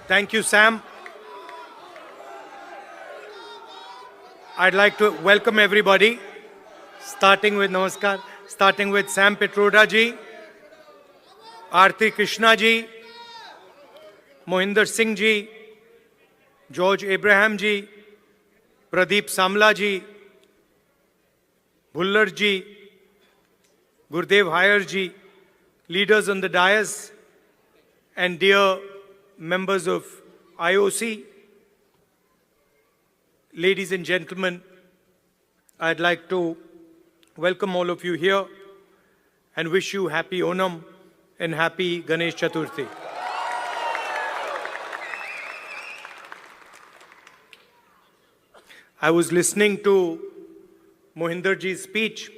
Thank you, Sam. I'd like to welcome everybody, starting with Namaskar, starting with Sam Petroda ji, Aarti Krishna ji, Mohinder Singh ji, George Abraham ji, Pradeep Samla ji, Bhullar ji, Gurdev Haier ji, leaders on the dais, and dear members of IOC, ladies and gentlemen, I'd like to welcome all of you here and wish you happy Onam and happy Ganesh Chaturthi. I was listening to Mohinder ji's speech,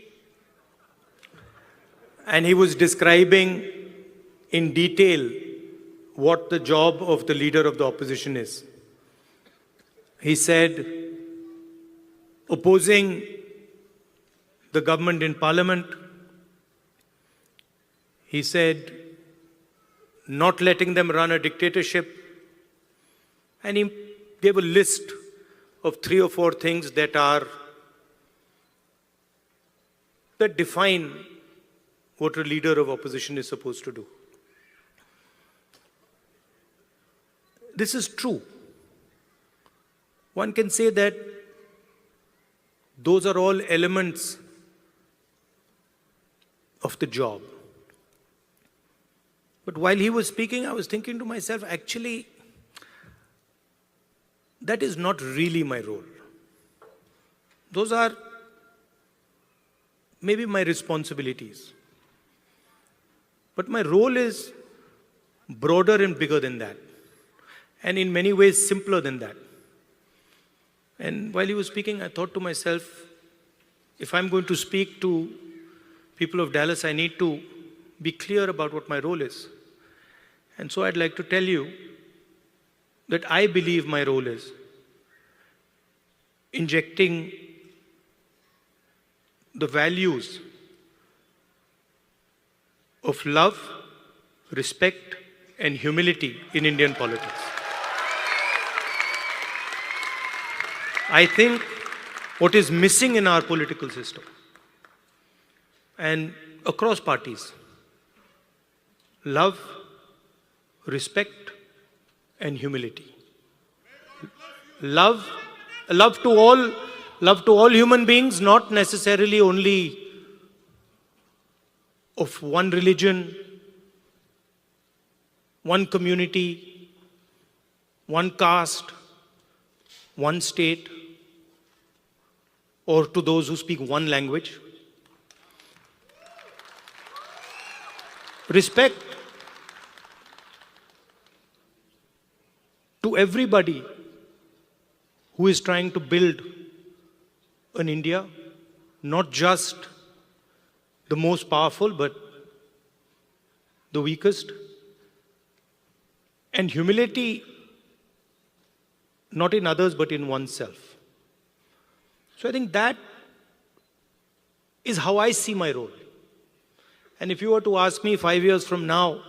and he was describing in detail what the job of the leader of the opposition is. He said, opposing the government in parliament. He said, not letting them run a dictatorship. And he gave a list of 3 or 4 things that define what a leader of opposition is supposed to do. This is true. One can say that those are all elements of the job. But while he was speaking, I was thinking to myself, actually, that is not really my role. Those are maybe my responsibilities. But my role is broader and bigger than that, and in many ways simpler than that. And while he was speaking, I thought to myself, if I'm going to speak to people of Dallas, I need to be clear about what my role is. And so I'd like to tell you that I believe my role is injecting the values of love, respect, and humility in Indian politics. I think what is missing in our political system and across parties, love, respect, and humility. Love to all human beings, not necessarily only of one religion, one community, one caste, one state, or to those who speak one language. Respect to everybody who is trying to build an India, not just the most powerful, but the weakest. And humility, not in others, but in oneself. So I think that is how I see my role. And if you were to ask me 5 years from now,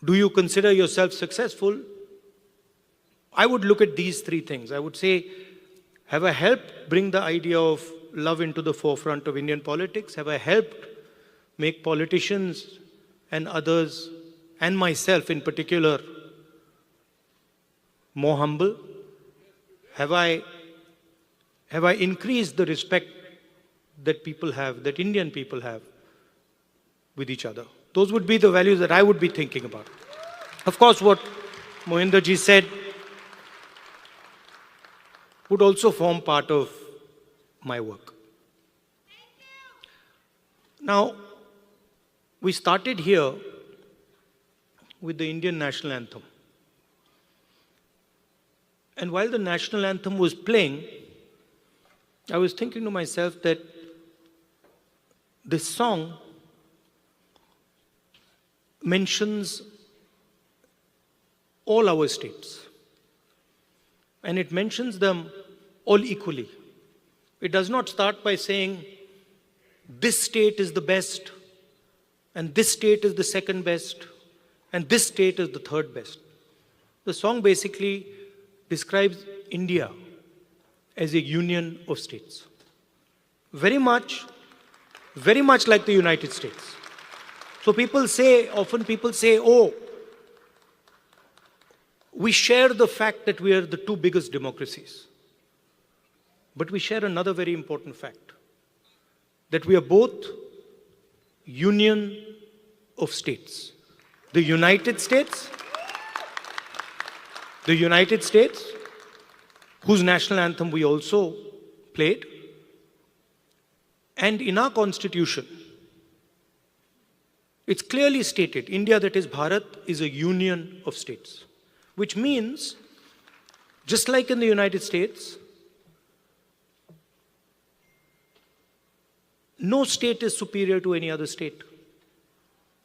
do you consider yourself successful? I would look at these 3 things. I would say, have I helped bring the idea of love into the forefront of Indian politics? Have I helped make politicians and others, and myself in particular, more humble? Have I increased the respect that people have, that Indian people have with each other? Those would be the values that I would be thinking about. Of course, what Mohinder ji said would also form part of my work. Now, we started here with the Indian national anthem. And while the national anthem was playing, I was thinking to myself that this song mentions all our states. And it mentions them all equally. It does not start by saying, this state is the best, and this state is the second best, and this state is the third best. The song basically describes India as a union of states. Very much like the United States. So often people say, oh, we share the fact that we are the two biggest democracies. But we share another very important fact, that we are both union of states. The United States, whose national anthem we also played, and in our constitution, it's clearly stated, India, that is Bharat, is a union of states. Which means, just like in the United States, no state is superior to any other state.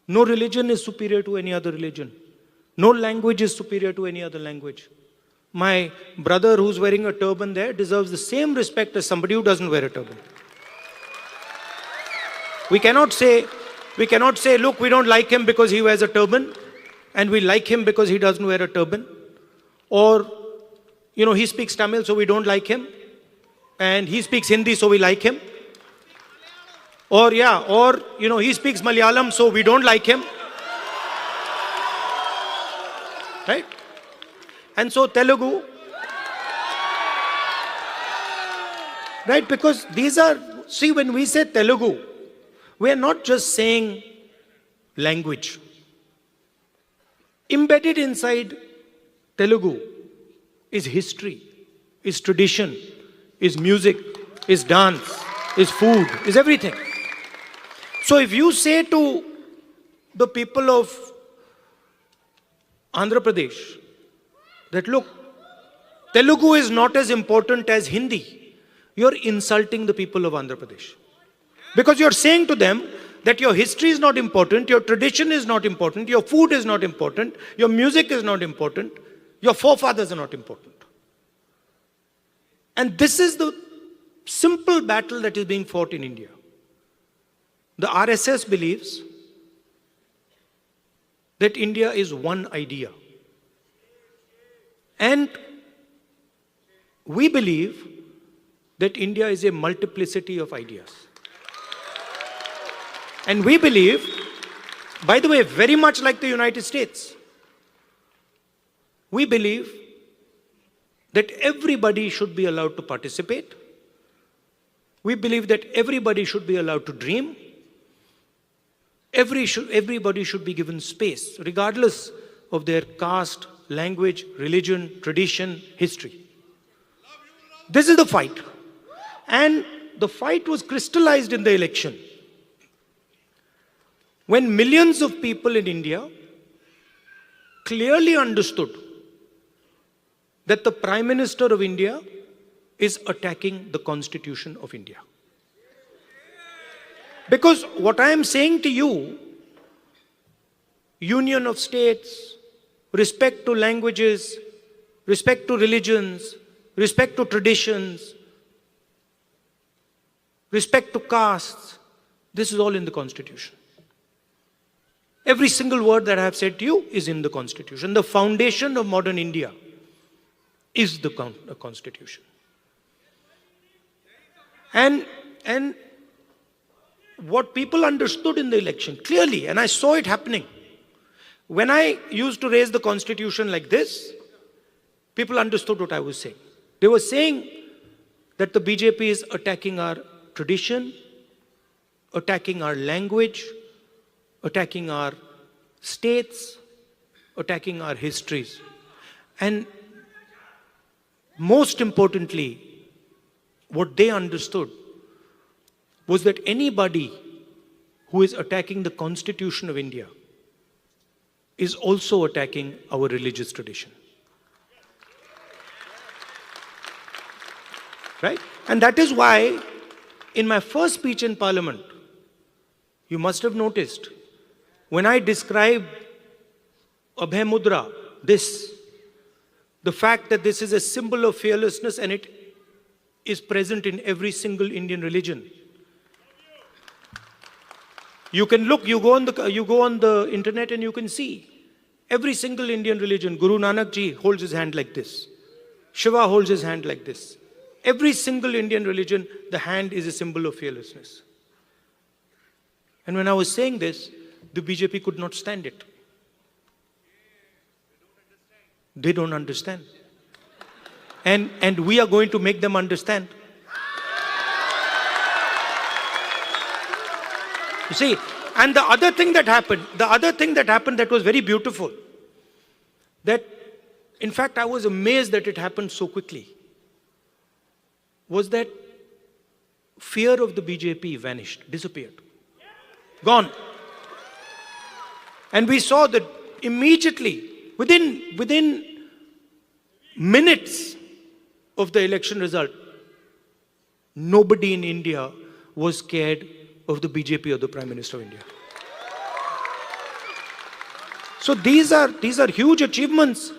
No religion is superior to any other religion. No language is superior to any other language. My brother who's wearing a turban there deserves the same respect as somebody who doesn't wear a turban. We cannot say, look, we don't like him because he wears a turban, and we like him because he doesn't wear a turban. Or, he speaks Tamil, so we don't like him. And he speaks Hindi, so we like him. Or, he speaks Malayalam, so we don't like him. Right? And so Telugu. Right? Because when we say Telugu, we are not just saying language. Embedded inside Telugu is history, is tradition, is music, is dance, is food, is everything. So if you say to the people of Andhra Pradesh that, look, Telugu is not as important as Hindi, you're insulting the people of Andhra Pradesh. Because you're saying to them that your history is not important, your tradition is not important, your food is not important, your music is not important, your forefathers are not important. And this is the simple battle that is being fought in India. The RSS believes that India is one idea. And we believe that India is a multiplicity of ideas. And we believe, by the way, very much like the United States, we believe that everybody should be allowed to participate. We believe that everybody should be allowed to dream. Everybody should be given space, regardless of their caste, language, religion, tradition, history. This is the fight. And the fight was crystallized in the election, when millions of people in India clearly understood that the Prime Minister of India is attacking the Constitution of India. Because what I am saying to you, union of states, respect to languages, respect to religions, respect to traditions, respect to castes, this is all in the Constitution. Every single word that I have said to you is in the Constitution. The foundation of modern India is the Constitution. And what people understood in the election clearly, and I saw it happening. When I used to raise the Constitution like this, people understood what I was saying. They were saying that the BJP is attacking our tradition, attacking our language, attacking our states, attacking our histories. And most importantly, what they understood was that anybody who is attacking the Constitution of India is also attacking our religious tradition. Right? And that is why in my first speech in Parliament, you must have noticed, when I described Abhayamudra, the fact that this is a symbol of fearlessness and it is present in every single Indian religion. You can look, you go on the internet and you can see Every single Indian religion, Guru Nanak ji holds his hand like this. Shiva holds his hand like this. Every single Indian religion, the hand is a symbol of fearlessness. And when I was saying this, the BJP could not stand it. They don't understand. And we are going to make them understand. You see, and the other thing that happened that was very beautiful, that in fact I was amazed that it happened so quickly, was that fear of the BJP vanished, disappeared, gone. And we saw that immediately, within minutes of the election result, nobody in India was scared of the BJP or the Prime Minister of India. So these are huge achievements,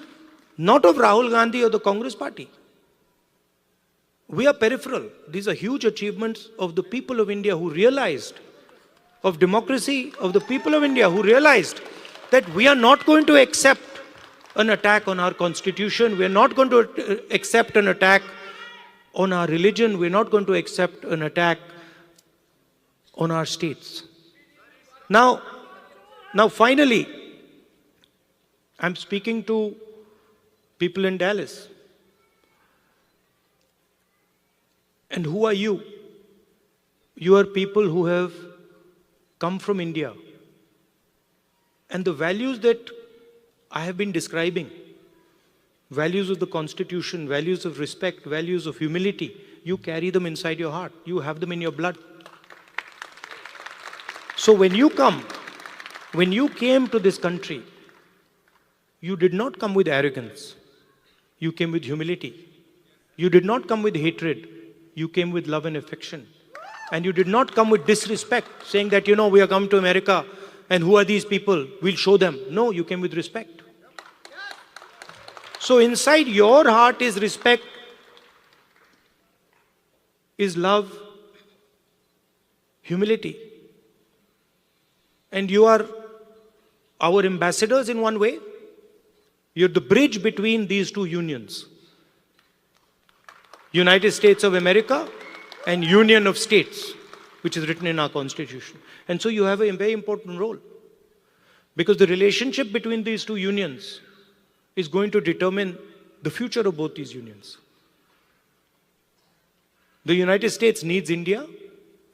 not of Rahul Gandhi or the Congress party. We are peripheral. These are huge achievements of the people of India who realized, of democracy, of the people of India who realized that we are not going to accept an attack on our constitution. We are not going to accept an attack on our religion. We are not going to accept an attack on our states. Now finally, I'm speaking to people in Dallas. And who are you? You are people who have come from India. And the values that I have been describing, values of the Constitution, values of respect, values of humility, you carry them inside your heart. You have them in your blood. So when you came to this country, you did not come with arrogance. You came with humility. You did not come with hatred. You came with love and affection. And you did not come with disrespect, saying that, we are come to America and who are these people? We'll show them. No, you came with respect. So inside your heart is respect, is love, humility. And you are our ambassadors in one way. You're the bridge between these two unions. United States of America and Union of States, which is written in our Constitution. And so you have a very important role. Because the relationship between these two unions is going to determine the future of both these unions. The United States needs India,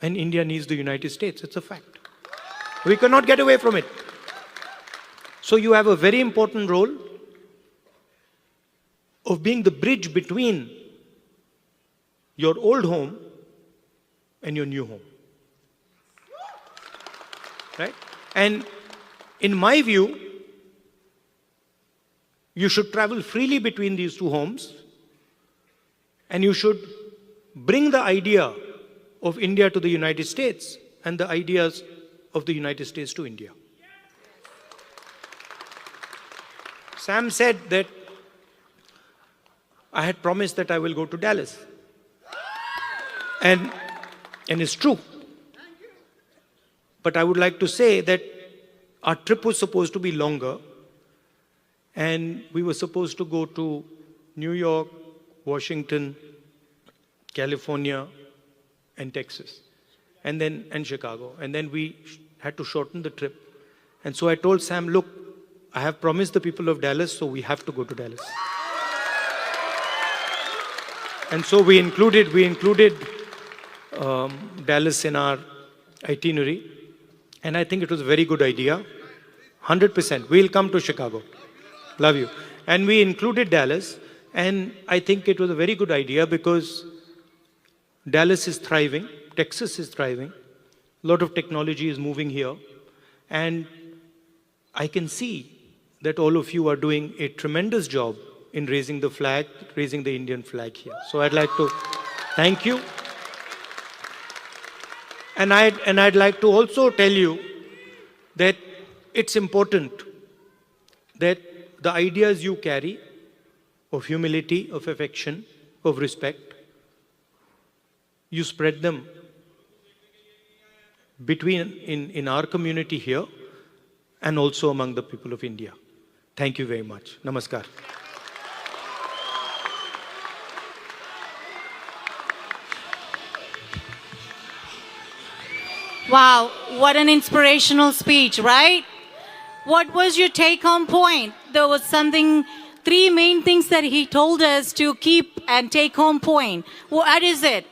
and India needs the United States. It's a fact. We cannot get away from it. So you have a very important role of being the bridge between your old home and your new home. Right? And in my view, you should travel freely between these two homes, and you should bring the idea of India to the United States and the ideas of the United States to India. Sam said that I had promised that I will go to Dallas. And it's true. But I would like to say that our trip was supposed to be longer, and we were supposed to go to New York, Washington, California, and Texas, and Chicago. And then we had to shorten the trip. And so I told Sam, look, I have promised the people of Dallas, so we have to go to Dallas. And so we included Dallas in our itinerary. And I think it was a very good idea. 100%. We'll come to Chicago. Love you. And we included Dallas. And I think it was a very good idea because Dallas is thriving. Texas is thriving. A lot of technology is moving here. And I can see that all of you are doing a tremendous job in raising the flag, raising the Indian flag here. So I'd like to thank you. And I'd like to also tell you that it's important that the ideas you carry of humility, of affection, of respect, you spread them in our community here and also among the people of India. Thank you very much. Namaskar. Wow, what an inspirational speech, right? What was your take-home point? There was something, three main things that he told us to keep and take home point. What is it?